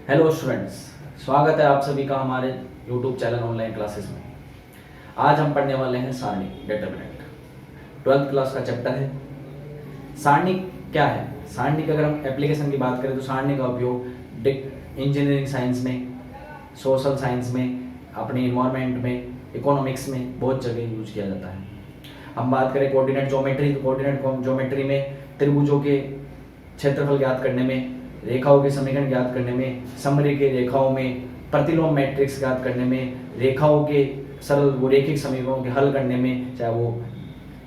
Hello students, स्वागत है आप सभी का हमारे यूट्यूब चैनल ऑनलाइन क्लासेस में। आज हम पढ़ने वाले हैं सारणी डिटरमिनेंट। 12th क्लास का चैप्टर है सारणी। क्या है सारणी का? अगर हम एप्लीकेशन की बात करें तो सारणी का उपयोग इंजीनियरिंग साइंस में, सोशल साइंस में, अपने इन्वायरमेंट में, इकोनॉमिक्स में बहुत जगह यूज किया जाता है। हम बात करें कोऑर्डिनेट ज्योमेट्री, तो कोऑर्डिनेट ज्योमेट्री में त्रिभुजों के क्षेत्रफल ज्ञात करने में, रेखाओं के समीकरण ज्ञात करने में, समरेखीय रेखाओं में प्रतिलोम मैट्रिक्स ज्ञात करने में, रेखाओं के सरल वो रैखिक समीकरणों के हल करने में, चाहे वो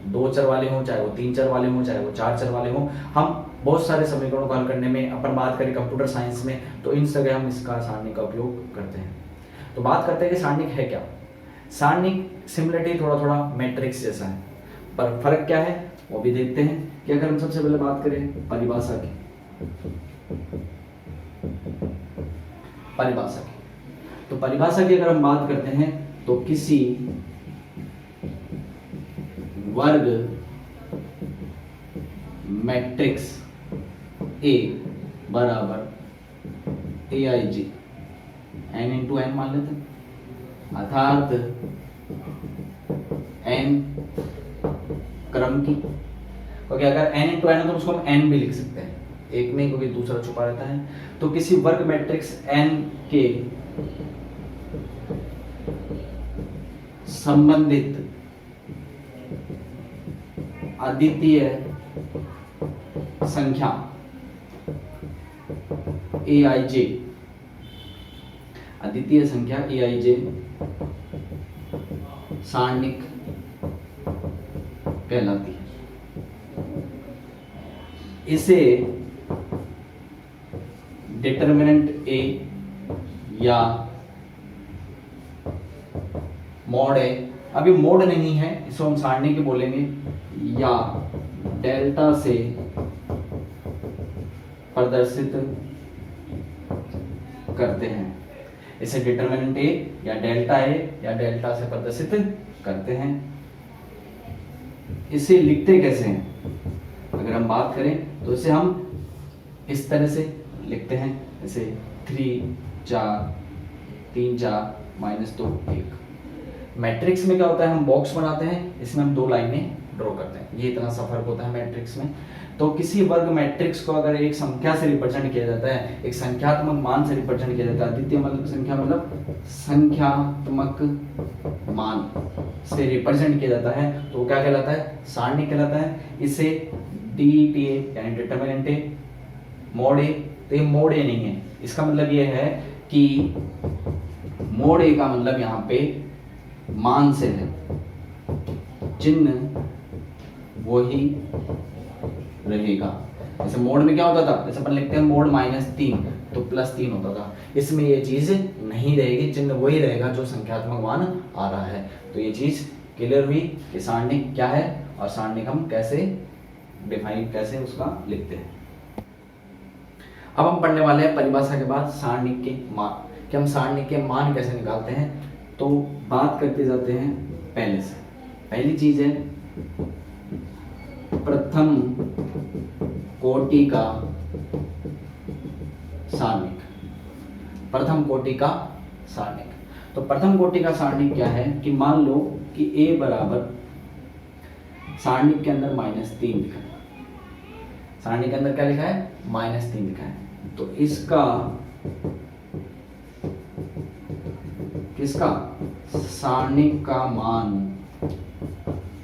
2 चर वाले हों, चाहे वो 3 चर वाले हों, चाहे वो 4 चर वाले हों, हम बहुत सारे समीकरणों को हल करने में। अपन बात करें कंप्यूटर साइंस में तो इन जगह हम इसका सारणी का उपयोग करते हैं। तो बात करते हैं कि सारणिक है क्या। सारणिक सिमिलरिटी थोड़ा थोड़ा मैट्रिक्स जैसा है, पर फर्क क्या है वो भी देखते हैं। कि अगर हम सबसे पहले बात करें परिभाषा की, तो परिभाषा की अगर हम बात करते हैं तो किसी वर्ग मैट्रिक्स ए बराबर ए आई जी एन इंटू एन मान लेते हैं, अर्थात एन क्रम की, क्योंकि अगर n इंटू एन है तो उसको हम n भी लिख सकते हैं, एक में क्योंकि दूसरा छुपा रहता है। तो किसी वर्ग मैट्रिक्स n के संबंधित अद्वितीय संख्या aij, अद्वितीय संख्या aij सारणिक कहलाती है। इसे डिटरमिनेंट ए या मॉड ए, अभी मोड नहीं है, इसको हम सारणी के बोलेंगे, या डेल्टा से प्रदर्शित करते हैं। इसे डिटरमिनेंट ए या डेल्टा से प्रदर्शित करते हैं। इसे लिखते कैसे हैं अगर हम बात करें तो इसे हम इस तरह से लिखते हैं, जैसे 3 4 3 4 -2 1। मैट्रिक्स में क्या होता है, हम बॉक्स बनाते हैं, इसमें हम 2 लाइनें ड्रॉ करते हैं, ये इतना सा फर्क होता है मैट्रिक्स में। तो किसी वर्ग मैट्रिक्स को अगर एक संख्या से रिप्रेजेंट किया जाता है, एक संख्यात्मक मान से रिप्रेजेंट किया जाता है, द्वितीय मतलब संख्या मतलब संख्यात्मक मान से रिप्रेजेंट किया जाता है, तो क्या कहलाता है, सारणी कहलाता है। इसे DETA यानी डिटरमिनेंट ए, मॉड ए, तो ये मॉड ए नहीं है, इसका मतलब ये है कि मॉड ए का मतलब यहाँ पे मान से है, चिन्ह वही रहेगा। जैसे मोड में क्या होता था, जैसे अपन लिखते हैं मोड -3 तो +3 होता था, इसमें ये चीज नहीं रहेगी, चिन्ह वही रहेगा जो संख्यात्मक मान आ रहा है। तो ये चीज क्लियर हुई कि सारणी क्या है और सारणी हम कैसे डिफाइन, कैसे उसका लिखते हैं। अब हम पढ़ने वाले हैं परिभाषा के बाद सारणी के मान, कि हम सारणी के मान कैसे निकालते हैं। तो बात करते जाते हैं पहले से। पहली चीज है प्रथम कोटि का सारणिक। प्रथम कोटि का सारणिक, तो प्रथम कोटि का सारणिक क्या है कि मान लो कि a बराबर सारणिक के अंदर -3 लिखा है, सारणी के अंदर क्या लिखा है, -3 लिखा है। तो इसका किसका सारणिक का मान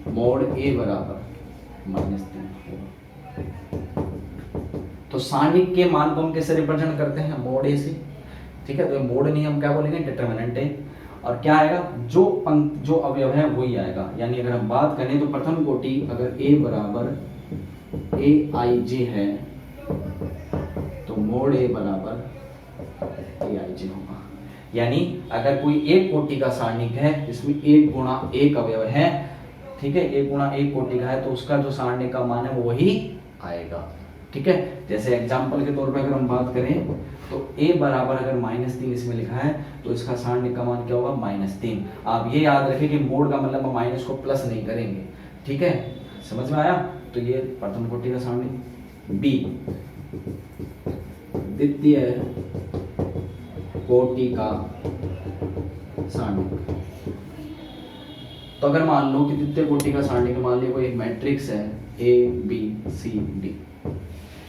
मोड ए बराबर -3। तो सारणिक के मान को हम कैसे रिप्रेजेंट करते हैं, मोड ए से, ठीक है। तो मोड नहीं, हम क्या बोलेंगे, डिटरमिनेंट ए। और क्या आएगा, जो अवयव है वही आएगा। यानी अगर हम बात करें तो प्रथम कोटि अगर a बराबर aij है तो मोड ए बराबर aij होगा। यानी अगर कोई एक कोटि का सारणिक है जिसमें 1 गुणा 1 अवयव है, ठीक है, 1 गुणा 1 कोटि का है, तो उसका जो सारणिक का मान है वो वही आएगा, ठीक है। जैसे एग्जांपल के तौर पे अगर हम बात करें तो a बराबर अगर -3 इसमें लिखा है तो इसका सारणिक का मान क्या होगा, -3। आप ये याद रखें कि मोड का मतलब हम माइनस को प्लस नहीं करेंगे, ठीक है, समझ में आया। तो ये प्रथम कोटि का सारणी। बी द्वितीय कोटि का सारणिक। तो अगर मान लो कि तृतीय कोटि का सारणिक, मान लो कोई एक मैट्रिक्स है ABCD,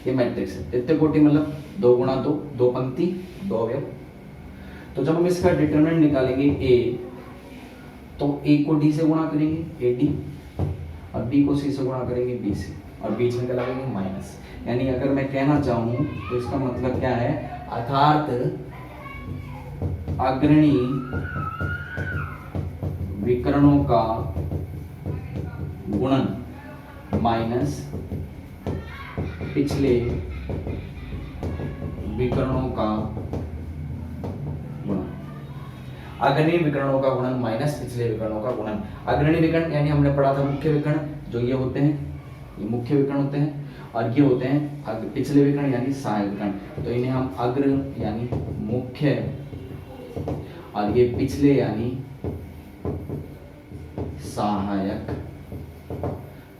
ये मैट्रिक्स है। तृतीय कोटि मतलब 2 गुणा 2, 2 पंक्ति 2 अवयव। तो जब हम इसका डिटरमिनेंट निकालेंगे A, तो A को D से गुणा करेंगे AD, और B को C से गुणा करेंगे BC, और बीच में क्या लगेंगे माइनस। यानी अगर मैं कहना चाहूं तो इसका मतलब क्या है, अर्थात अग्रणी विकर्णों का गुणन माइनस पिछले विकर्णों का गुणन। अग्रणी विकर्णों का गुणन माइनस पिछले विकर्णों का गुणन। अग्रणी विकर्ण यानी हमने पढ़ा था मुख्य विकर्ण, जो ये होते हैं, ये मुख्य विकर्ण होते हैं, और ये होते हैं पिछले विकर्ण यानी सहायक विकर्ण। तो इन्हें हम अग्र यानी मुख्य, और ये पिछले यानी सहायक।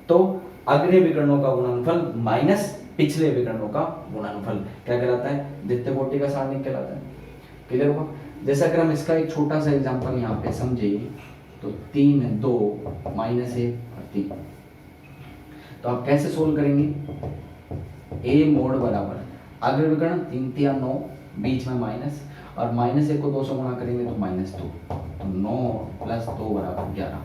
तो अग्रणी विकर्णों का गुणनफल माइनस पिछले विकर्णों का गुणनफल क्या कहलाता है, द्वितीय कोटि का सारणिक कहलाता है। क्लियर हुआ? जैसे अगर हम इसका एक छोटा सा एग्जांपल यहाँ पे समझे, तो 3 2 -1 और 3, तो आप कैसे सोल्व करेंगे? A मोड बराबर अग्र विकर्ण 3 3 9, बीच में माइनस, और -1 को 2 से गुणा करेंगे तो -2, तो 9 + 2 = 11।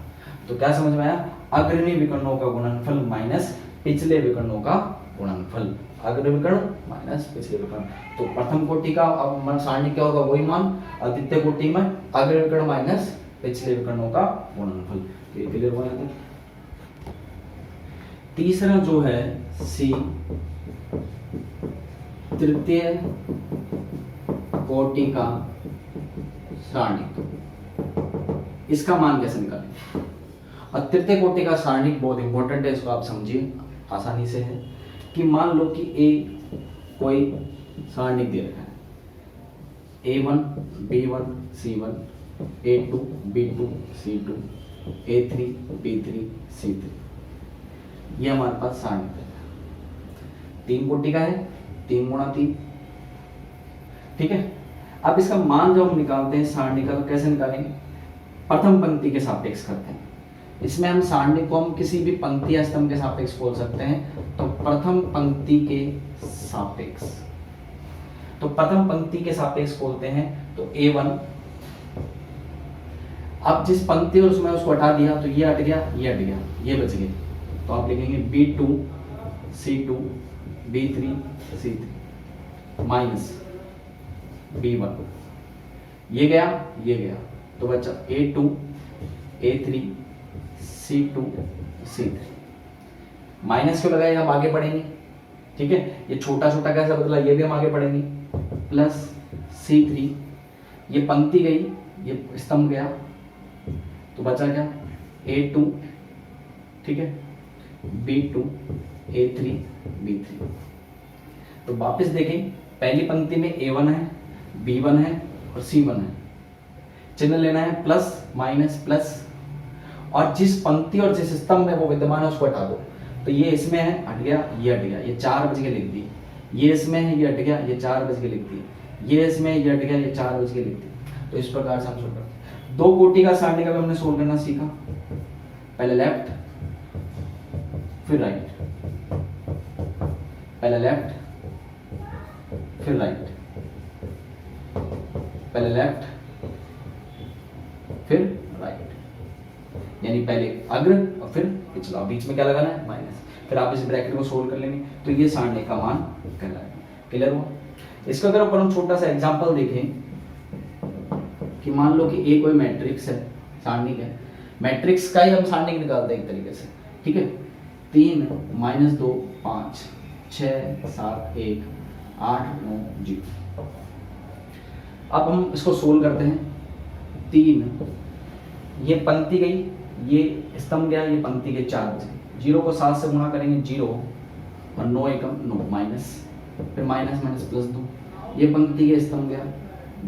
तो क्या समझ में आया? अग्रणी विकर्णों का गुणनफल माइनस पिछले विकर्णों का गुणनफल, अग्र विकर्ण माइनस पिछले विकर्ण। तो प्रथम कोटि का अब सारणी क्या होगा, वही मान, और द्वितीय कोटि में अग्र विकर्ण माइनस पिछले विकर्णों का गुणनफल। ये क्लियर हो जाता है। तीसरा जो है C, तृतीय कोटि का सारणिक, इसका मान कैसे निकालें? और तृतीय कोटि का सारणिक बहुत इंपॉर्टेंट है, इसको आप समझिए, आसानी से है कि मान लो कि A कोई सारणिक दे रखा है, A1 B1 C1, A2 B2 C2, A3 B3 C3, ये हमारे पास सारणिक है। 3 कोटि का है, 3 गुणा 3, ठीक है। अब इसका मान जब हम निकालते हैं सारणी का, तो कैसे निकालेंगे? प्रथम पंक्ति के सापेक्ष करते हैं। इसमें हम सारणी को हम किसी भी पंक्ति या स्तंभ के सापेक्ष बोल सकते हैं। तो प्रथम पंक्ति के सापेक्ष, तो प्रथम पंक्ति के सापेक्ष बोलते हैं तो A1, अब जिस पंक्ति और उसमें उसको हटा दिया तो ये हट गया, ये हट गया, ये बच गए, तो आप लिखेंगे B2 C2 B3 C3 minus B1, ये गया, ये गया, तो बचा A2 A3 C2 C3। Minus क्यों लगाया? हम आगे पढ़ेंगे, ठीक है। ये छोटा छोटा कैसे बदला, ये भी हम आगे पढ़ेंगे। प्लस C3, ये पंक्ति गई, ये स्तंभ गया, तो बचा क्या? A2, ठीक है, B2 A3 B3। तो वापस देखें, पहली पंक्ति में A1 है, B1 है और C1 है। चिन्ह लेना है प्लस माइनस प्लस, और जिस पंक्ति और जिस स्तंभ में वो विद्यमान है उसको हटा दो। तो ये इसमें है, हट गया, ये हट गया, ये 4 बज के लिख दी। ये इसमें है, ये हट गया, ये 4 बज के लिख दी। ये इसमें, ये हट गया, ये 4 बज के लिख दी। तो इस प्रकार से हम सोल्व करते हैं। 2 कोटि का सारणी का भी हमने सोल्व करना सीखा। पहले लेफ्ट फिर राइट, पहले लेफ्ट फिर राइट, पहले लेफ्ट फिर राइट, यानी पहले अग्र और फिर पिछला, बीच में क्या लगाना है? माइनस। फिर आप इस ब्रैकेट को सोल्व कर लेंगे, तो ये सारणी का मान कहलाएगा। क्लियर हुआ? इसको अगर अपन हम छोटा सा एग्जांपल देखें कि मान लो कि A कोई मैट्रिक्स है, सारणिक है, मैट्रिक्स का ही हम सारणिक निकालते हैं एक तरीके से, ठीक है। 3 -2 5 6 7 1 8 9 0। अब हम इसको सोल्व करते हैं। 3, ये पंक्ति गई, ये स्तंभ गया, ये पंक्ति के 4 बचे। 0 को 7 से गुणा करेंगे 0, और 9 एकम 9 माइनस, फिर माइनस माइनस प्लस 2, ये पंक्ति के स्तंभ गया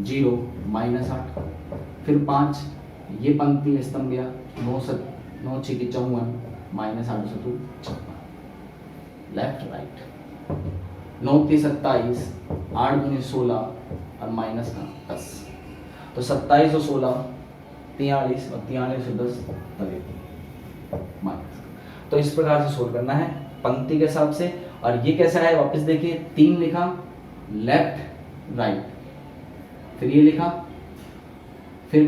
0 -8, फिर 5, ये पंक्ति स्तंभ गया 9 9 6 54 -8 से 2 56। लेफ्ट राइट, 9 3 27, 8 दूनी 16 और माइनस का 10। तो 27 और 16 43 और 43 और 10 माइनस। तो इस प्रकार से सोल्व करना है पंक्ति के हिसाब से। और ये कैसा है वापस देखिए, 3 लिखा लेफ्ट राइट, फिर ये लिखा, फिर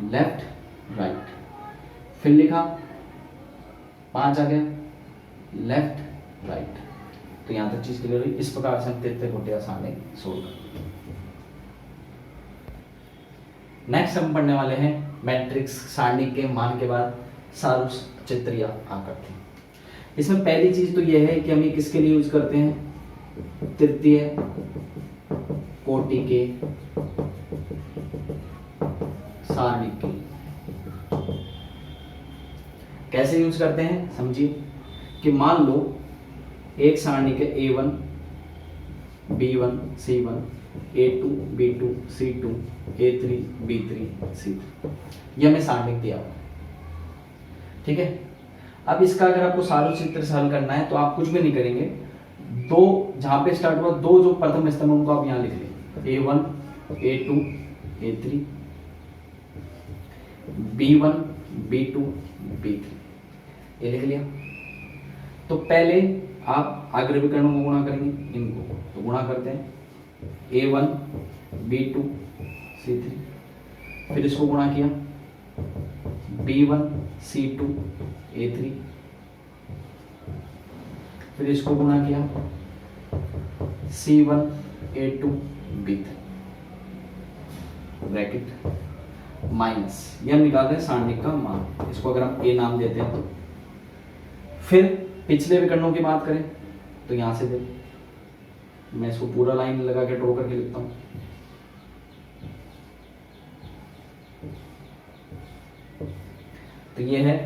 लेफ्ट राइट, फिर लिखा 5 आ गया लेफ्ट राइट। तो यहां तक चीज क्लियर हुई। इस प्रकार से हम 33 कोटि आसानी सोल्व करते हैं। नेक्स्ट हम पढ़ने वाले हैं मैट्रिक्स सारणी के मान के बाद सारूस चित्र या आकृति। इसमें पहली चीज तो यह है कि हम ये किसके लिए यूज करते हैं, तृतीय कोटि के सारणी के। कैसे यूज करते हैं समझिए कि मान लो एक सारणी के A1 B1 C1 A2 B2 C2 A3 B3 C3 ये हमें सारणी दिया हुआ है, ठीक है। अब इसका अगर आपको सारूस चित्र हल करना है तो आप कुछ भी नहीं करेंगे, दो जहां पे स्टार्ट हुआ दो जो प्रथम स्तंभ उनको आप यहां लिख लें, A1 A2 A3 B1 B2 B3 ये लिख लिया। तो पहले आप अग्र विकर्णों को गुणा करेंगे इनको, तो गुणा करते हैं A1 B2 C3, फिर इसको गुणा किया B1 C2 A3, फिर इसको गुणा किया C1 A2 B3 bracket minus, ये हम निकालते हैं सारणिक का मान। इसको अगर हम A नाम देते हैं तो फिर पिछले विकर्णों की बात करें तो यहां से दे, मैं इसको पूरा लाइन लगा के ड्रॉ करके लिखता हूं। तो ये है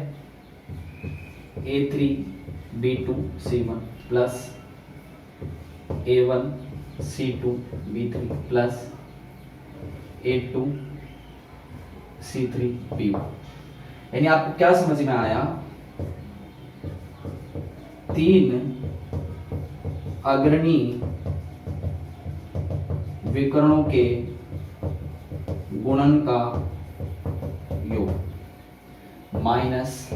A3 B2 C1 plus A1 C2 B3 plus A2 C3 B1। यानी आपको क्या समझ में आया, 3 अग्रणी विकर्णों के गुणन का योग माइनस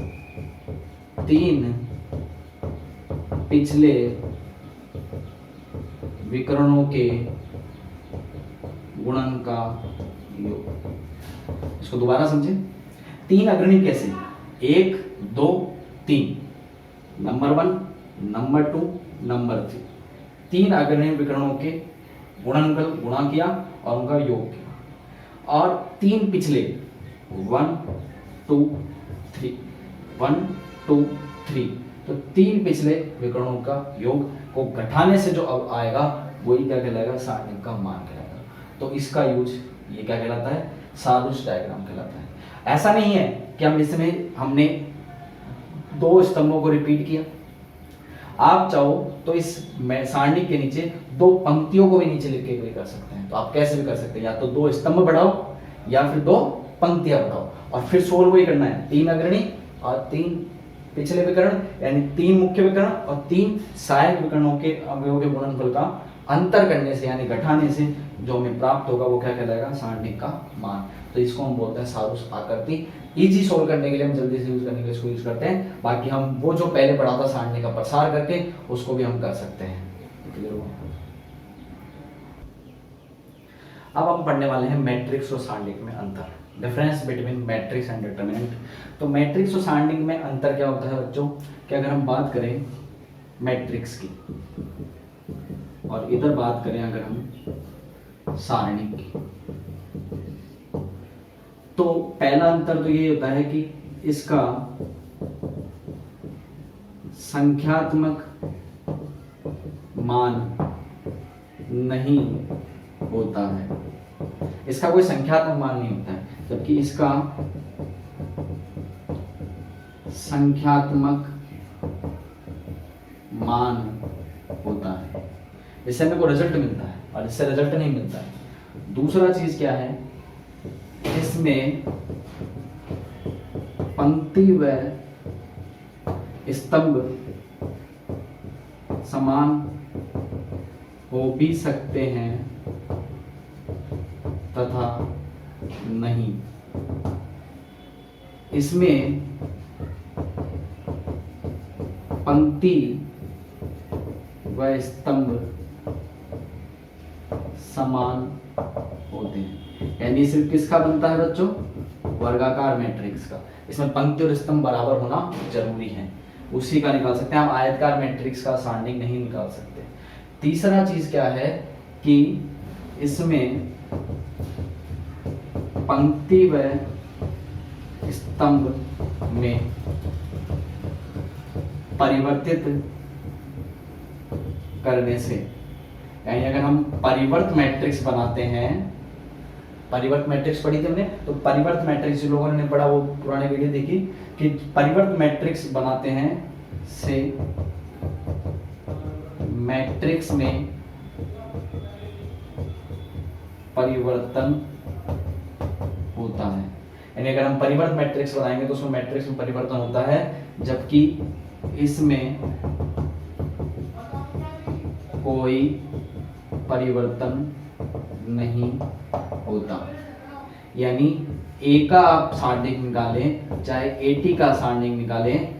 3 पिछले विकर्णों के गुणन का योग। इसको दोबारा समझें, 3 अग्रणी कैसे, 1 2 3, नंबर 1 नंबर 2 नंबर 3, 3 अग्रणी विकर्णों के गुणनफल गुणा किया और उनका योग किया। और 3 पिछले 1 2 3 1 2 3, तो 3 पिछले विकर्णों का योग को घटाने से जो अब आएगा वही क्या कहलाएगा, सारणी का मान कहलाएगा। तो इसका यूज ये क्या कहलाता है, सारूस डायग्राम कहलाता है। ऐसा नहीं है कि हम इसमें हमने 2 स्तंभों को रिपीट किया, आप चाहो तो इस सारणी के नीचे 2 पंक्तियों को भी नीचे लिख के भी कर सकते हैं। तो आप कैसे भी कर सकते हैं, या तो 2 स्तंभ बढ़ाओ या फिर 2 पंक्तियां बढ़ाओ और फिर सोल्व वही करना है, 3 अग्रणी और 3 पिछले विकर्ण, यानी 3 मुख्य विकर्ण और 3 सहायक विकर्णों के अवयवों के गुणनफल का अंतर करने से यानी घटाने से जो हमें प्राप्त होगा वो क्या कहलाएगा, सारणी का मान। तो इसको हम बोलते हैं सारूस आकृति। इजी सोल्व करने के लिए हम जल्दी से यूज करने के लिए इसको यूज करते हैं। बाकी हम वो जो पहले पढ़ा था सारणी का प्रसार करके उसको भी हम कर सकते हैं। अब हम पढ़ने वाले हैं मैट्रिक्स और सारणिक में अंतर, difference between matrix and determinant. तो मैट्रिक्स और सारणिक में अंतर क्या होता है बच्चों, कि अगर हम बात करें मैट्रिक्स की और इधर बात करें अगर हम सारणिक की, तो पहला अंतर तो ये होता है कि इसका संख्यात्मक मान नहीं होता है, इसका कोई संख्यात्मक मान नहीं होता है, जबकि इसका संख्यात्मक मान होता है। इससे हमें को रिजल्ट मिलता है और इससे रिजल्ट नहीं मिलता है। दूसरा चीज क्या है, इसमें पंक्ति व स्तंभ समान हो भी सकते हैं तथा नहीं। इसमें पंक्ति व स्तंभ समान होते हैं। यानी सिर्फ किसका बनता है बच्चों? वर्गाकार मैट्रिक्स का। इसमें पंक्ति और स्तंभ बराबर होना जरूरी है, उसी का निकाल सकते हैं। आप आयतकार मैट्रिक्स का सारणिक नहीं निकाल सकते। तीसरा चीज क्या है कि इसमें पंक्ति व स्तंभ में परिवर्तित करने से, यानी अगर हम परिवर्त मैट्रिक्स बनाते हैं, परिवर्त मैट्रिक्स पढ़ी थी हमने, तो परिवर्त मैट्रिक्स जिन लोगों ने पढ़ा वो पुराने वीडियो देखी कि परिवर्त मैट्रिक्स बनाते हैं से मैट्रिक्स में परिवर्तन होता है। यानी अगर हम परिवर्त मैट्रिक्स बनाएंगे तो उसमें मैट्रिक्स में परिवर्तन होता है, जबकि इसमें कोई परिवर्तन नहीं होता। यानी ए का आप सारणिक निकालें चाहे एटी का सारणिक निकालें,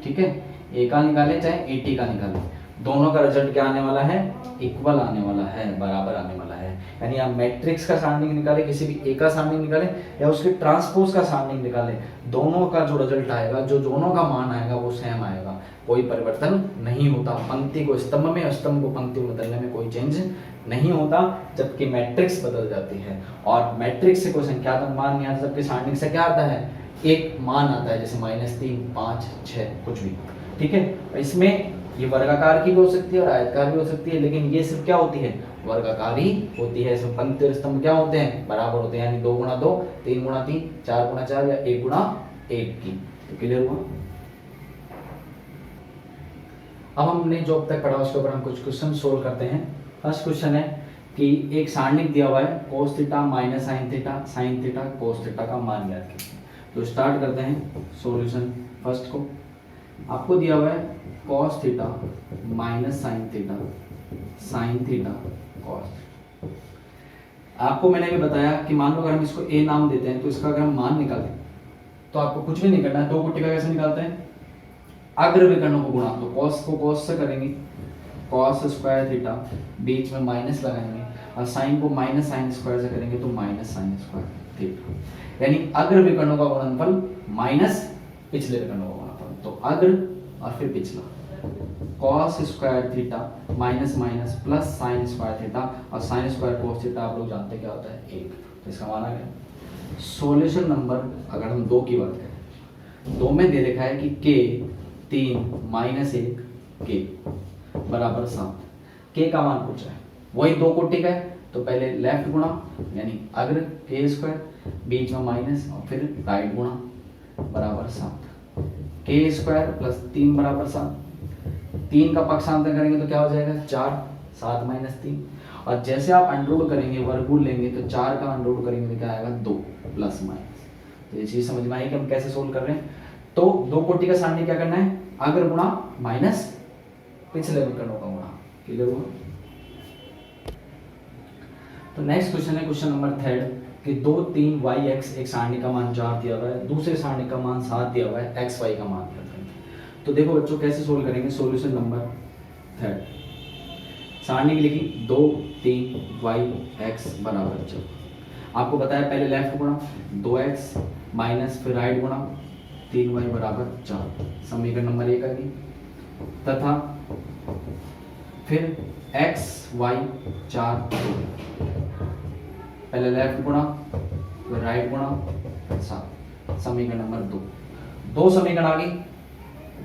ठीक है, ए का निकालें चाहे एटी का निकालें, दोनों का रिजल्ट क्या आने वाला है? इक्वल आने वाला है, बराबर आने वाला है। यानी आप मैट्रिक्स का सारणिक निकाले, किसी भी ए का सारणिक निकाले या उसके ट्रांसपोज का सारणिक निकाले, दोनों का जो रिजल्ट आएगा, जो दोनों का मान आएगा वो सेम आएगा, कोई परिवर्तन नहीं होता। पंक्ति को स्तंभ में और स्तंभ को पंक्ति में बदलने में कोई चेंज नहीं होता, जबकि मैट्रिक्स बदल जाती है। और मैट्रिक्स से कोई संख्यात्मक मान नहीं आता, जबकि सारणिक से क्या आता है? एक मान आता है, जैसे -3, 5, 6 कुछ भी, ठीक है। इसमें ये वर्गाकार की भी हो सकती है और आयताकार भी हो सकती है, लेकिन ये सिर्फ क्या होती है? वर्गाकार ही होती है। इसमें पंक्ति और स्तंभ क्या होते हैं? बराबर होते हैं, यानी 2 गुणा 2, 3 गुणा 3, 4 गुणा 4 या 1 गुणा 1 की। तो क्लियर हुआ? अब हमने जो अब तक पढ़ा उसके ऊपर हम कुछ क्वेश्चन सोल्व करते हैं। फर्स्ट क्वेश्चन है कि एक सारणिक दिया हुआ है cos theta minus sine theta cos theta का मान ज्ञात कीजिए। तो स्टार्ट करते हैं सॉल्यूशन। फर्स्ट को आपको दिया हुआ है cos theta minus sine theta cos। आपको मैंने भी बताया कि मान लो अगर हम इसको a नाम देते हैं तो इसका अगर हम मान निकालें तो आपको कुछ भी नहीं करना है। दो कोटि का कैसे निकालते हैं? अग्र विकर्णों को गुणा, तो cos को cos से करेंगे, cos स्क्वायर थीटा, बीच में माइनस लगाएंगे, और साइन को माइनस साइन स्क्वायर से करेंगे तो माइनस साइन स्क्वायर थीटा। यानी अग्र विकर्णों का गुणनफल माइनस पिछले विकर्णों का गुणनफल, तो अग्र और फिर पिछला, cos square theta minus minus plus sine square theta, और साइन स्क्वायर cos थीटा आप लोग जानते क्या होता है? 1। तो इसका मान आ गया। सॉल्यूशन नंबर अगर हम 2 की बात करें, 2 में दे रखा है कि k 3 माइनस 1 k बराबर 7। k का मान पूछा है, वही 2 कोटि का है, तो पहले लेफ्ट गुणा यानी अग्र k स्क्वायर, बीच में माइनस और फिर राइट गुणा बराबर 7। k स्क्वायर प्लस 3 बराबर 7। 3 का पक्षांतर करेंगे तो क्या हो जाएगा? 4, 7 माइनस 3। और जैसे आप अंडररूट करेंगे, वर्गमूल लेंगे, तो 4 का अंडररूट करेंगे तो क्या आएगा? 2 प्लस माइनस। तो ये चीज समझ में आई कि हम कैसे सोल्व कर रहे हैं। तो 2 कोटि का सारणी क्या करना है? अग्र गुणा माइनस पिछले विकर्णों का गुणा। क्लियर हुआ? तो नेक्स्ट क्वेश्चन है क्वेश्चन नंबर 3 कि 2, 3 y x एक सारणी का मान 4 दिया हुआ है, दूसरे सारणी का मान 7 दिया हुआ है, x y का मान दिया हुआ है। तो देखो बच्चों कैसे सोल्व करेंगे। सॉल्यूशन नंबर 3 सारणी की लिखी 2, 3 y x बराबर 4। आपको बताया पहले लेफ्ट गुणा 2x माइनस फिर राइट गुणा 3y बराबर 4, समीकरण नंबर 1 आ गई, तथा फिर x y 4 2, पहले लेफ्ट गुणा फिर राइट गुणा 7, समीकरण नंबर 2। 2 समीकरण आ गई।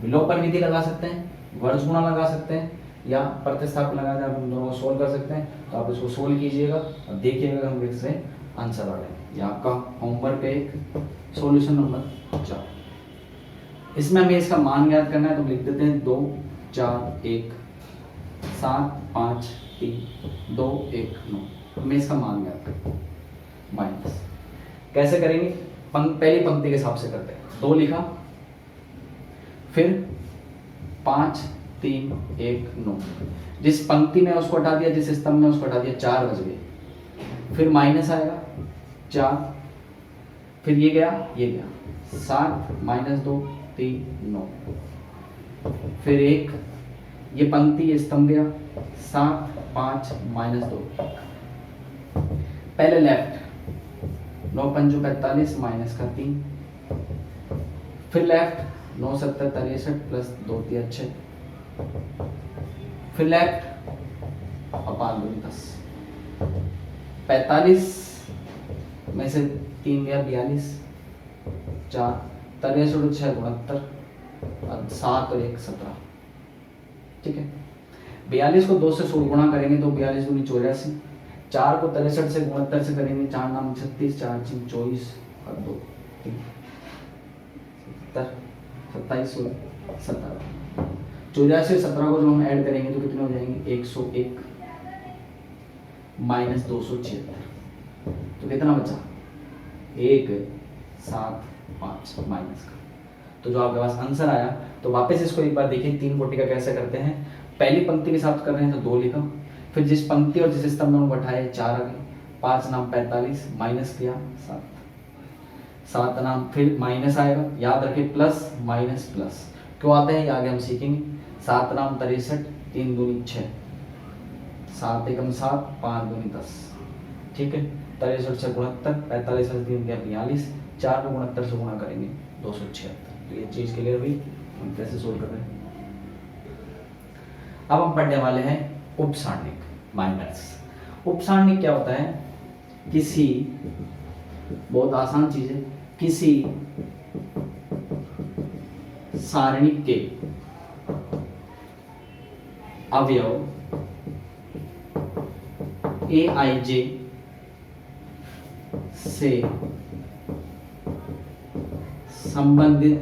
विलोपन विधि लगा सकते हैं, वर्ग गुणा लगा सकते हैं, या प्रतिस्थापन लगा कर हम दोनों को सोल्व कर सकते हैं। तो आप इसको सोल्व कीजिएगा और देखिएगा हम इससे आंसर आ रहे। ये आपका होमवर्क है, एक सॉल्यूशन नंबर 4। इसमें हमें इसका मान ज्ञात करना है, तो लिख देते हैं 2 4 1 7 5 3 2 1 9। हमें इसका मान ज्ञात करना माइनस कैसे करेंगे? पहली पंक्ति के हिसाब से करते हैं। 2 लिखा, फिर 5 3 1 9, जिस पंक्ति में उसको हटा दिया, जिस स्तंभ में उसको हटा दिया, 4 बच गए। फिर माइनस आएगा, 4, फिर ये गया 7 - 2 3 9, फिर 1, ये पंक्ति ये स्तंभ गया 7 5 - 2, पहले लेफ्ट 9 5 45 माइनस का 3, फिर लेफ्ट 9 7 63 प्लस 2 3 6, फिर लेफ्ट अपान 2 10, 45 में से 3 गया 42, 4 63 और 6 69, और 7 और 1 17। ठीक है, 42 को 2 से गुणा करेंगे तो 42 दूनी 84, 4 को 63 से 69 से करेंगे 4 नाम 36, 4 6 24 और 2 3 27 17, 84 17 को जब हम ऐड करेंगे तो कितने हो जाएंगे 101 माइनस 276, तो कितना बचा 1 7 5 माइनस का। तो जो आपके पास आंसर आया, तो वापस इसको एक बार देखिए 3 कोटि का कैसे करते हैं। पहली पंक्ति के साथ कर रहे हैं तो 2 लिखा, फिर जिस पंक्ति और जिस स्तंभ में उनको बैठाए 4 आ गए, 5 नाम 45 माइनस किया 7, 7 नाम फिर माइनस आएगा, याद रखें प्लस माइनस प्लस क्यों आते हैं ये आगे हम सीखेंगे। 7 नाम 63, 3 दूनी 6, 7 एकम 7 5 दूनी 10। ठीक है, 63 6 69, 45 में 3 गया 42, 4 को 69 से गुणा करेंगे 276। तो ये चीज क्लियर हुई, हम कैसे सोल्व कर रहे हैं। अब हम पढ़ने वाले हैं उपसारणिक माइनस। उपसारणिक क्या होता है, किसी, बहुत आसान चीज है, किसी सारणिक के अवयव aij से संबंधित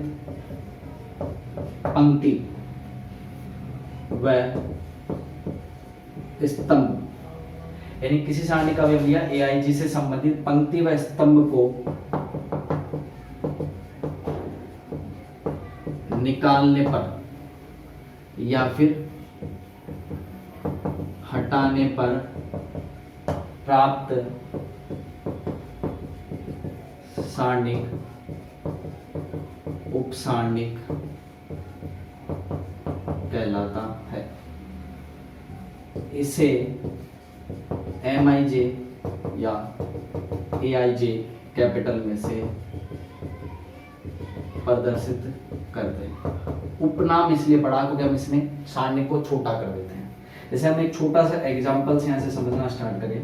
पंक्ति व स्तंभ, यानी किसी सारणी का अवयव लिया aij से संबंधित पंक्ति व स्तंभ को निकालने पर या फिर हटाने पर प्राप्त सारणिक उपसारणिक कहलाता है। इसे MIJ या AIJ कैपिटल में से प्रदर्शित करते हैं। उपनाम इसलिए पढ़ा क्योंकि हम इसमें सारणी को छोटा कर देते हैं। जैसे हम एक छोटा सा एग्जांपल से यहाँ से समझना स्टार्ट करें।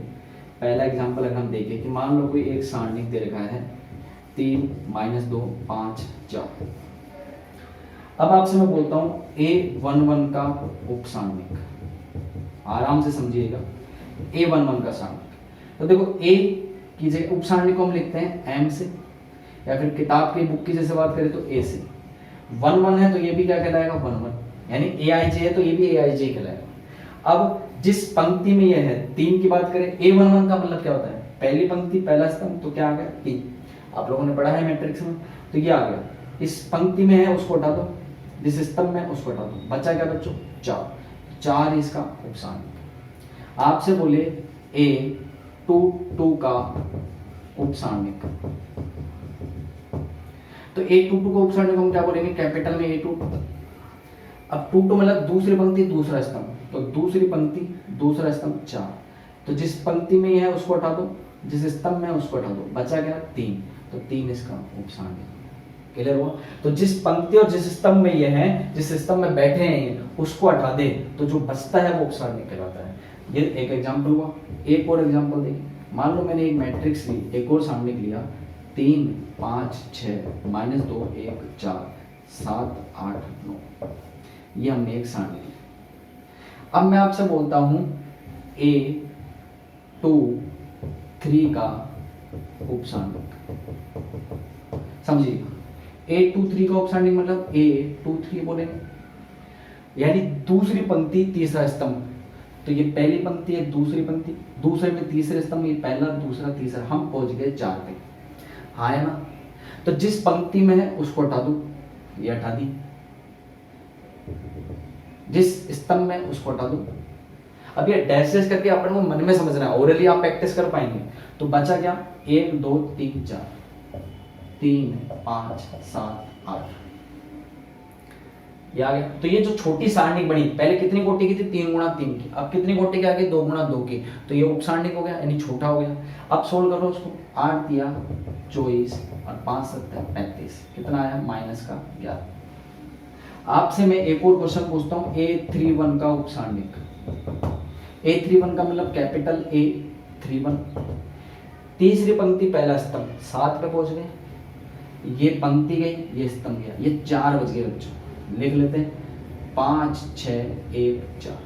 पहला एग्जांपल अगर हम देखें कि मान लो कोई एक सारणी दे रखा है 3 - 2 5 4। अब आपसे मैं बोलता हूं A11 का उपसारणिक, आराम से समझिएगा, A11 का सारणिक। तो देखो A की जगह उपसारणिक को हम लिखते हैं M से, या फिर किताब की बुक की जैसे बात करें तो A से। 11 है तो ये भी क्या कहलाएगा 11, यानी AIJ है तो ये भी AIJ कहलाएगा। अब जिस पंक्ति में ये है 3 की बात करें, A11 का मतलब क्या होता है, पहली पंक्ति पहला स्तंभ, तो क्या आ गया 3। आप लोगों ने पढ़ा है मैट्रिक्स में, तो ये आ गया। इस पंक्ति में है उसको हटा दो, जिस स्तंभ में उसको हटा दो, बचा क्या बच्चों 4 इसका उपसारणिक। आपसे बोले A22 का उपसारणिक, तो A22 का उपसारणिक हम क्या बोलेंगे, कैपिटल में A22। अब 22 मतलब दूसरी पंक्ति दूसरा स्तंभ, तो दूसरी पंक्ति दूसरा स्तंभ 4, तो जिस पंक्ति में है उसको हटा दो, जिस स्तंभ में उसको हटा दो, बचा गया 3, तो 3 इसका उपसारणिक। क्लियर हुआ। तो जिस पंक्ति और जिस स्तंभ में ये है, जिस स्तंभ में बैठे हैं उसको हटा दे तो जो बचता है वो उपसारणिक कहलाता है। ये एक एग्जांपल हुआ। एक और एग्जांपल देखिए, मान लो मैंने एक मैट्रिक्स ली, एक और सारणिक लिया 3 5 6 -2 1 4 7 8 9, ये हमने एक सारणी ली। अब मैं आपसे बोलता हूं A23 का उपसारणिक, समझिए A23 का उपसारणिक मतलब A23 बोलेंगे, यानी दूसरी पंक्ति तीसरा स्तंभ। तो ये पहली पंक्ति है, दूसरी पंक्ति, दूसरे में तीसरे स्तंभ, ये पहला दूसरा तीसरा, हम पहुंच गए 4 पे, हाँ है ना। तो जिस पंक्ति में है उसको हटा दो, ये हटा दी, जिस स्तंभ में उसको हटा दो। अब ये डैश डैश करके अपन को मन में समझना है, ओरली आप प्रैक्टिस कर पाएंगे। तो बचा क्या, 1 2 3 4, 3 5 7 8, ये आ गया। तो ये जो छोटी सारणिक बनी, पहले कितनी कोटि की थी, 3 गुणा 3 की, अब कितनी कोटि की आ गई, 2 गुणा 2 की, तो ये उपसारणिक हो गया, यानी छोटा हो गया। अब सोल्व करो उसको, 8 दिया 24 और 5 7 35, कितना आया -11। आपसे मैं एक और क्वेश्चन पूछता हूँ, A31 का उपसारणिक। A31 का मतलब कैपिटल A31, तीसरी पंक्ति पहला स्तंभ 7 पे पहुंच गए, ये पंक्ति गई, ये स्तंभ गया, ये 4 बज गए बच्चों, लिख लेते हैं 5 6 1 4,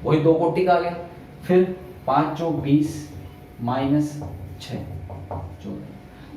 वही 2 कोटि का आ गया। फिर 5 चौक 20 -6 14।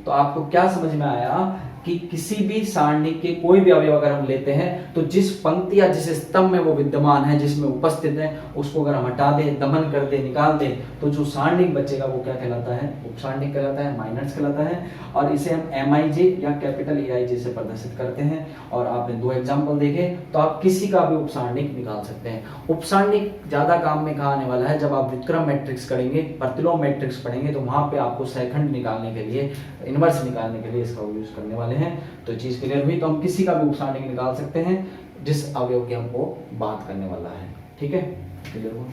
तो आपको क्या समझ में आया कि किसी भी सारणी के कोई भी अवयव अगर हम लेते हैं तो जिस पंक्ति या जिस स्तंभ में वो विद्यमान है, जिसमें उपस्थित है, उसको अगर हम हटा दें, दमन कर दें, निकाल दें, तो जो सारणिक बचेगा वो क्या कहलाता है, उपसारणिक कहलाता है, माइनर्स कहलाता है। और इसे हम MIJ या कैपिटल AIJ से प्रदर्शित करते हैं। और आपने 2 एग्जाम्पल देखे, तो आप किसी का भी उपसारणिक निकाल सकते हैं। उपसारणिक ज्यादा काम में कहाँ आने वाला है, जब आप व्युत्क्रम मैट्रिक्स करेंगे, प्रतिलोम मैट्रिक्स पढ़ेंगे, तो वहां पे आपको सेकंड निकालने के लिए, इनवर्स निकालने के लिए इसका यूज करने वाले हैं। तो चीज क्लियर हुई। तो हम किसी का भी उपसारणिक निकाल सकते हैं जिस अवयव की हमको बात करने वाला है। ठीक है, क्लियर हुआ।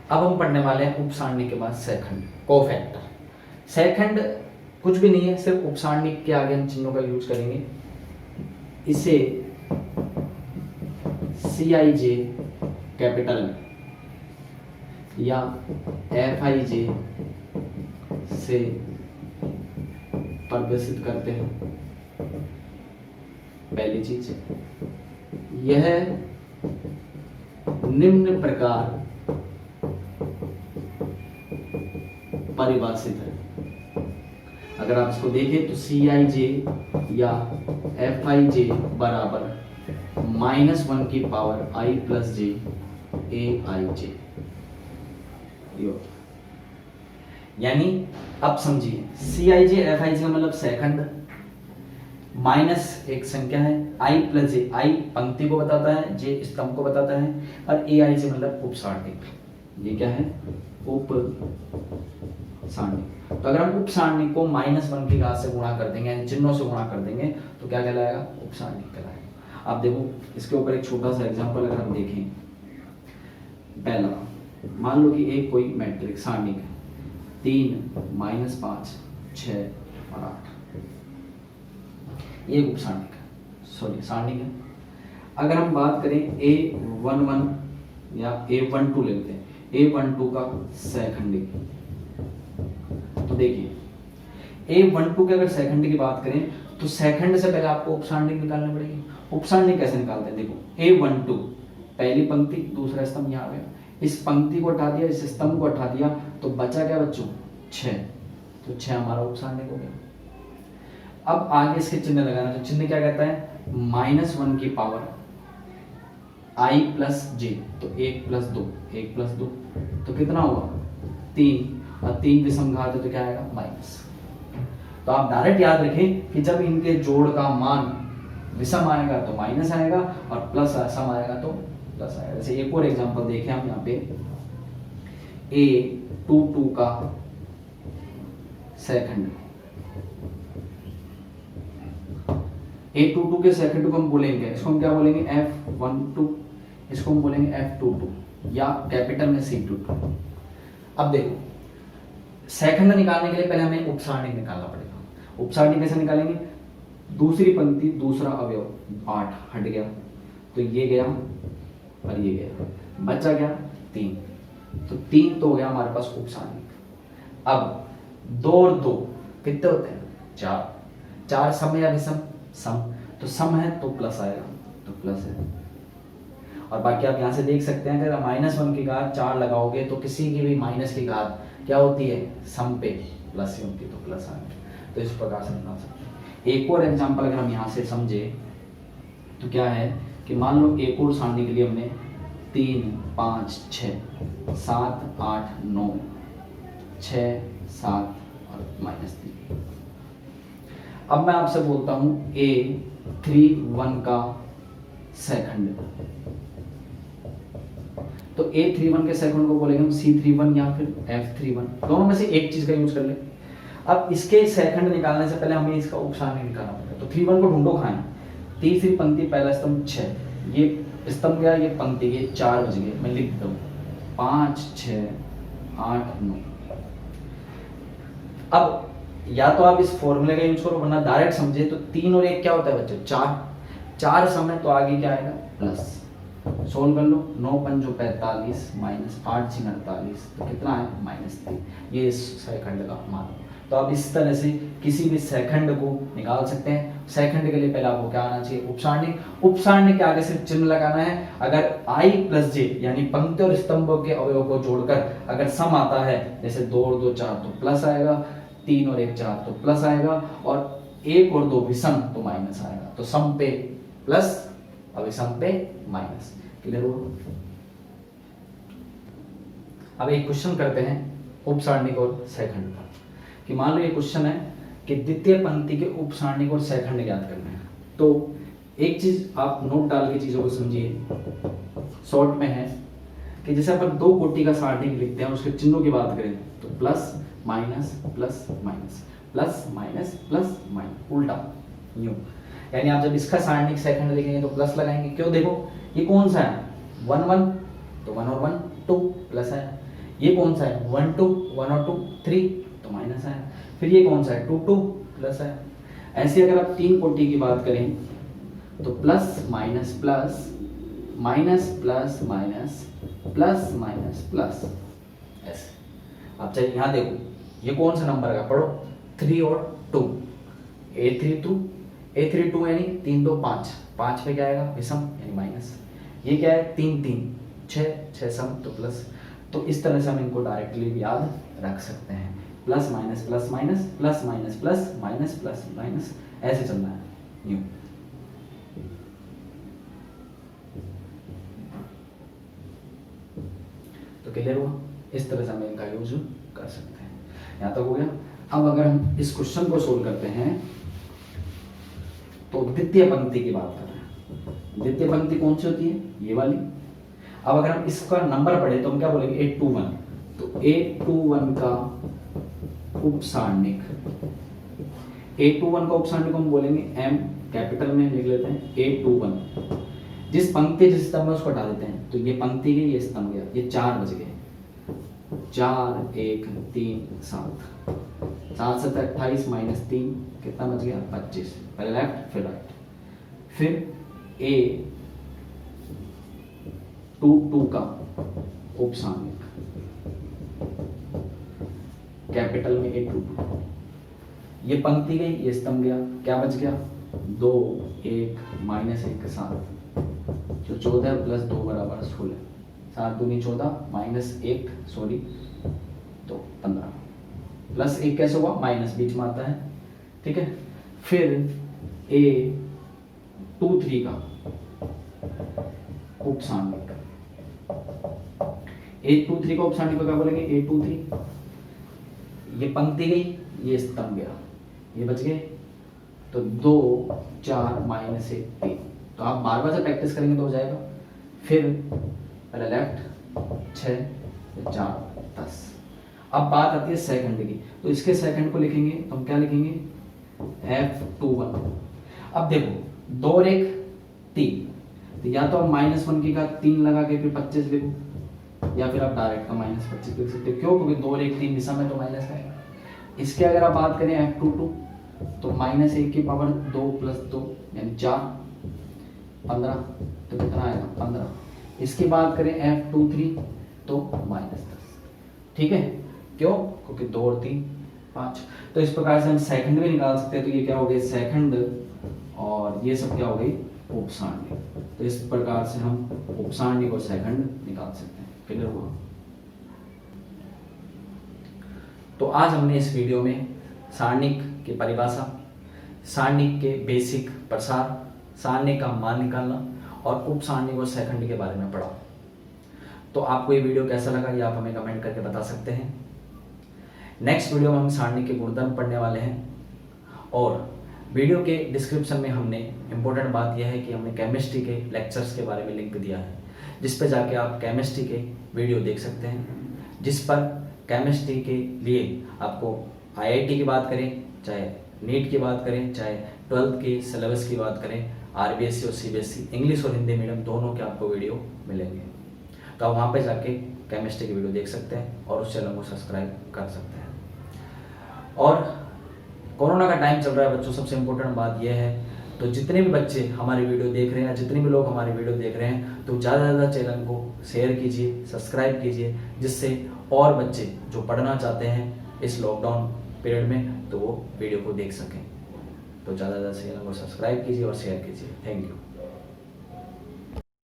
अब हम पढ़ने वाले हैं उपसारणिक के बाद सेकंड, कोफैक्टर। सेकंड कुछ भी नहीं है, सिर्फ उपसारणिक के आगे हम चिन्हों का यूज करेंगे। इसे CIJ कैपिटल में या FIJ से प्रदर्शित करते हैं। पहली चीज, यह निम्न प्रकार परिभाषित है। अगर आप इसको देखें तो CIJ या FIJ बराबर -1 की पावर I + J AIJ। यानी अब समझिए, CIJ FIJ का मतलब सेकंड, माइनस एक संख्या है, I + J, I पंक्ति को बताता है, J स्तंभ को बताता है, और AIJ मतलब उपसारणिक। ये क्या है, उपसारणिक। तो अगर हम उपसारणिक को -1 की घात से गुणा कर देंगे, यानी चिन्हों से गुणा कर देंगे, तो क्या कहलाएगा, उपसारणिक कहलाएगा। आप देखो इसके ऊपर एक छोटा सा एग्जांपल अगर हम देखें। पहला, मान लो कि एक कोई मैट्रिक्स सारणिक है, 3 -5 6 और 8, ये उपसारणिक है, सॉरी सारणिक है। अगर हम बात करें A11 या A12 लेते हैं, A12 का सैखंडिक, तो देखिए A12 के अगर सैखंड की बात करें तो सैखंड से पहले आपको उपसारणिक निकालनी पड़ेगी। उपसारणिक कैसे निकालते हैं, देखो A12 पहली पंक्ति दूसरा स्तंभ यहाँ आ गया, इस पंक्ति को हटा दिया, इस स्तंभ को हटा दिया, तो बचा क्या बच्चों, 6, तो 6 हमारा उपसारणिक हो गया। अब आगे इसके चिन्ह लगाना, तो चिन्ह क्या कहता है, -1 की पावर I + J, तो 1 + 2, 1 + 2, तो कितना हुआ 3, और 3 विषम घात है तो क्या आएगा, माइनस। तो आप डायरेक्ट याद रखें कि जब इनके जोड़ का मान विषम आएगा तो माइनस आएगा, और प्लस सम आएगा तो प्लस आएगा। जैसे एक और एग्जांपल देखें हम यहाँ पे, A22 का सेकंड, A22 के सेकंड को हम बोलेंगे, इसको हम क्या बोलेंगे, F12, इसको हम बोलेंगे F22 या कैपिटल में C22। अब देखो सेकंड निकालने के लिए पहले हमें उपसारणिक निकालना पड़ेगा। उपसारणिक कैसे निकालेंगे, दूसरी पंक्ति दूसरा अवयव 8 हट गया, तो ये गया और ये गया, बचा गया 3, तो 3 तो हो गया हमारे पास उपसारणिक। अब 2 और 2 कितने होते हैं, 4, 4 सम या विषम, सम, तो सम है तो प्लस आएगा, तो प्लस है। और बाकी आप यहाँ से देख सकते हैं, अगर -1 की घात 4 लगाओगे तो किसी की भी माइनस की घात क्या होती है, सम पे प्लस ही होती है, तो प्लस आएगा। तो इस प्रकार से निकाल सकते हैं। एक और एग्जांपल अगर हम यहाँ से समझे तो क्या है कि मान लो एक और सारणी के लिए हमने 3 5 6 7 8 9 6 7 और -3। अब मैं आपसे बोलता हूं A31 का सेकंड, तो A31 के सेकंड को बोलेंगे हम C31 या फिर F31, दोनों में से एक चीज का यूज कर ले। अब इसके सेकंड निकालने से पहले हमें इसका उप सारणी निकालना पड़ेगा। तो 31 को ढूंढो कहाँ है, तीसरी पंक्ति पहला स्तंभ 6, ये स्तंभ गया, ये पंक्ति, ये 4 बज गए, मैं लिख दूँ 5 6 8 9। अब या तो आप इस फॉर्मूले का यूज करो, वरना डायरेक्ट समझे तो 3 और 1 क्या होता है बच्चों, 4 समय, तो आगे क्या आएगा प्लस। सोल्व कर लो, 9 पंजो 45 माइनस 8 6 48, तो कितना है -3। ये इस सेकंड का मान। तो आप इस तरह से किसी भी सेकंड को निकाल सकते हैं। सेकंड के लिए पहले आपको क्या आना चाहिए, उपसारणिक। उपसारणिक के आगे सिर्फ चिन्ह लगाना है। अगर i + j यानी पंक्ति और स्तंभों के अवयवों को जोड़कर अगर सम आता है, जैसे 2 और 2 4 तो प्लस आएगा, 3 और 1 4 तो प्लस आएगा, और 1 और 2 विषम तो माइनस आएगा। तो सम पे प्लस और विषम पे माइनस। क्लियर हुआ? अब एक क्वेश्चन करते हैं उपसारणिक और सेकंड का, कि मान लो ये क्वेश्चन है कि द्वितीय पंक्ति के उपसारणिक और सेकंड ज्ञात करना है। तो एक चीज आप नोट डाल के चीजों को समझिए, शॉर्ट में है कि जैसे अपन 2 कोटि का सारणिक लिखते हैं, उसके चिन्हों की बात करें तो plus minus plus minus plus minus plus minus, उल्टा यूं। यानी आप जब इसका सारणिक सेकंड लिखेंगे तो प्लस लगाएंगे। क्यों? देखो ये कौन सा है 1 1, तो 1 और 1 2 प्लस है। ये कौन सा है 1 2, 1 और 2 3, तो माइनस है। फिर ये कौन सा है 2 2 प्लस है। ऐसे अगर आप 3 कोटि की बात करें तो plus minus plus minus plus minus plus minus plus, ऐसे। अब चलिए यहाँ देखो, ये कौन सा नंबर का पढ़ो, 3 और 2, A32 यानी 3 2 5, 5 पे क्या आएगा विषम यानी माइनस। ये क्या है 3 3 6 सम तो प्लस। तो इस तरह से हम इनको डायरेक्टली भी याद रख सकते हैं, plus minus plus minus plus minus plus minus plus minus, ऐसे चलना है यूं। तो क्लियर हुआ? इस तरह से हम इनका यूज कर सकते हैं। यहाँ तक हो गया। अब अगर हम इस क्वेश्चन को सोल्व करते हैं तो द्वितीय पंक्ति की बात कर रहे हैं। द्वितीय पंक्ति कौन सी होती है, ये वाली। अब अगर हम इसका नंबर पढ़े तो हम क्या बोलेंगे A21, तो A21 का उपसारणिक, A21 का उपसारणिक हम बोलेंगे M, कैपिटल में लिख लेते हैं A21। जिस पंक्ति जिस स्तंभ में उसको हटा देते हैं, तो ये पंक्ति गई, ये स्तंभ गया, ये 4 बज गए, 4 1 3 7, 7 7 28 माइनस 3 कितना बच गया 25। पहले लेफ्ट फिर राइट। फिर A22 का उपसारणिक, कैपिटल में A22, ये पंक्ति गई, ये स्तंभ गया, क्या बच गया 2 1 माइनस 1 के साथ, जो 14 प्लस 2 बराबर 16, 7 दूनी 14 माइनस 1 सॉरी तो 15, प्लस 1 कैसे हुआ, माइनस बीच में आता है, ठीक है। फिर A23 का उपसारणिक, A23 का उपसारणिक क्या बोलेंगे A23, ये पंक्ति गई, ये स्तंभ गया, ये बच गए, तो 2 4 माइनस 1 3। तो आप बार बार से प्रैक्टिस करेंगे तो हो जाएगा। फिर पहले लेफ्ट 6 4 10। अब बात आती है सेकंड की, तो इसके सेकंड को लिखेंगे तो हम क्या लिखेंगे F21। अब देखो 2 और 1 3, तो या तो आप -1 की का 3 लगा के फिर 25 लिखो, या फिर आप डायरेक्ट का -25 लिख सकते हो। क्यों? क्योंकि 2 और 1 3 दिशा में तो माइनस है। इसके अगर आप बात करें F22, तो -1 की पावर 2 + 2 यानी 4 15, तो कितना आएगा 15। इसकी बात करें F23 तो -10, ठीक है। क्यों? क्योंकि 2 और 3 5। तो इस प्रकार से हम सेकंड भी निकाल सकते हैं। तो ये क्या हो गए सेकंड, और ये सब क्या हो गई उपसारणिक। तो इस प्रकार से हम उपसारणिक और सेकंड निकाल सकते हैं। क्लियर हुआ? तो आज हमने इस वीडियो में सारणिक की परिभाषा, सारणिक के बेसिक प्रसार, सारणिक का मान निकालना और उपसारणिक और सेकंड के बारे में पढ़ा। तो आपको ये वीडियो कैसा लगा ये आप हमें कमेंट करके बता सकते हैं। नेक्स्ट वीडियो में हम सारणिक के गुणधर्म पढ़ने वाले हैं, और वीडियो के डिस्क्रिप्शन में हमने इम्पोर्टेंट बात यह है कि हमने केमिस्ट्री के लेक्चर्स के बारे में लिंक दिया है। जिस पर जाके आप केमिस्ट्री के वीडियो देख सकते हैं, जिस पर केमिस्ट्री के लिए आपको आईआईटी की बात करें, चाहे नीट की बात करें, चाहे 12th के सिलेबस की बात करें, आरबीएससी और सीबीएसई, इंग्लिश और हिंदी मीडियम दोनों के आपको वीडियो मिलेंगे। तो आप वहाँ पे जाके केमिस्ट्री की वीडियो देख सकते हैं और उस चैनल को सब्सक्राइब कर सकते हैं। और कोरोना का टाइम चल रहा है बच्चों, सबसे इम्पोर्टेंट बात यह है, तो जितने भी बच्चे हमारी वीडियो देख रहे हैं, जितने भी लोग हमारी वीडियो देख रहे हैं, तो ज़्यादा से ज़्यादा चैनल को शेयर कीजिए, सब्सक्राइब कीजिए, जिससे और बच्चे जो पढ़ना चाहते हैं इस लॉकडाउन पीरियड में तो वो वीडियो को देख सकें। तो ज़्यादा से ज़्यादा चैनल को सब्सक्राइब कीजिए और शेयर कीजिए। Thank you.